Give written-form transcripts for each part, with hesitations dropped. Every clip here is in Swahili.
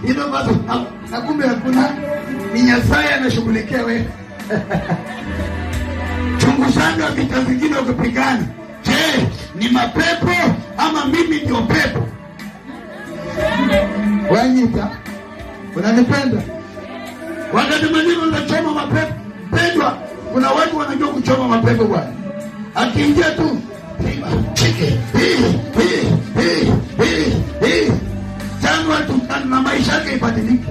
hilo basi, na kumbe hakuna, ni Nyasaye anashughulikia wewe. Chunguzani wa vita vingine ukipigana. Je, ni mapepo ama mimi ndio pepo? Wanyita, unanipenda? Wakati mwingine unachoma mapepo. Pendwa, kuna watu wanajua kuchoma mapepo bwana. Akiingia tu chike tangu watu na maisha yake ibadilike.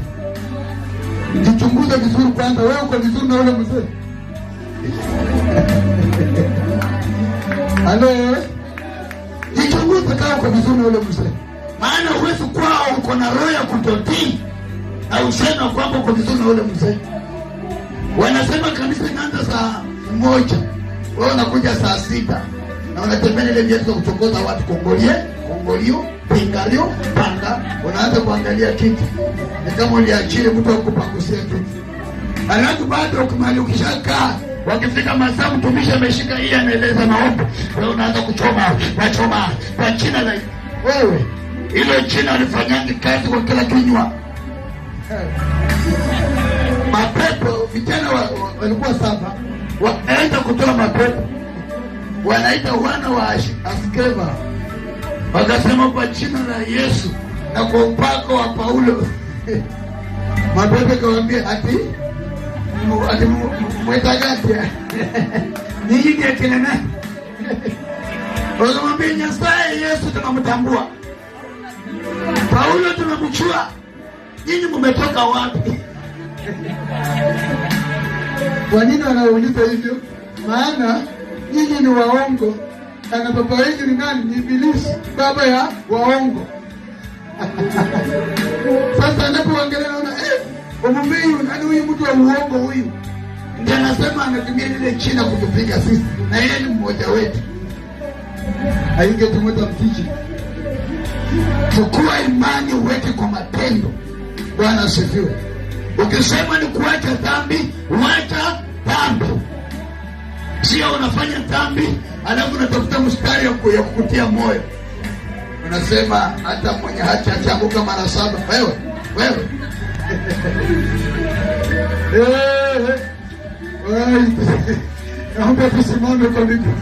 Jichunguze vizuri kwanza, wewe uko vizuri na ule mzee. Halo, jichunguze kama uko vizuri na ule mzee. Maana huwezi kuwa uko na roho ya kutotii na usema kwamba uko vizuri na ule mzee. Wanasema kanisa inaanza saa 1, wewe unakuja saa 6 na unatembea ile viatu kuchokoza watu, kongolio, pingalio, panga, unaanza kuangalia kiti. Ni kama uliachile mtu akupangusia kiti. Alafu bado ukimali ukishakaa, wakifika masaa mtumishi ameshika hii anaeleza maombi, wewe unaanza kuchoma kwa jina la wewe. Ile jina alifanyangi kazi kwa kila kinywa. Mapepo vijana walikuwa 7 wanaenda kutoa mapepo, wanaita wana wa Askeva, wakasema kwa jina la Yesu na kwa upako wa Paulo. Mapepo kawaambia ati mwetagati nini akina nani? Wakamwambia Nyasaye Yesu tunamtambua, Paulo tunamchua, nyinyi mmetoka wapi? Kwa nini wanauliza hivyo? Maana nyinyi ni waongo, na baba yenu ni nani? Ni Ibilisi, baba ya waongo. Sasa anapoangalia naona huyu nani, huyu mtu wa uongo huyu ndiye anasema anatumia ile China kutupiga sisi, na yeye ni mmoja wetu. Haingetumota mtiji. Chukua imani uweke kwa matendo. Bwana asifiwe. Ukisema ni kuacha dhambi, wacha dhambi. Sio unafanya dhambi alafu unatafuta mstari ya kukutia moyo. Unasema hata mwenye haki ataanguka mara 7. Wewe. Naomba tusimame kwa miguu.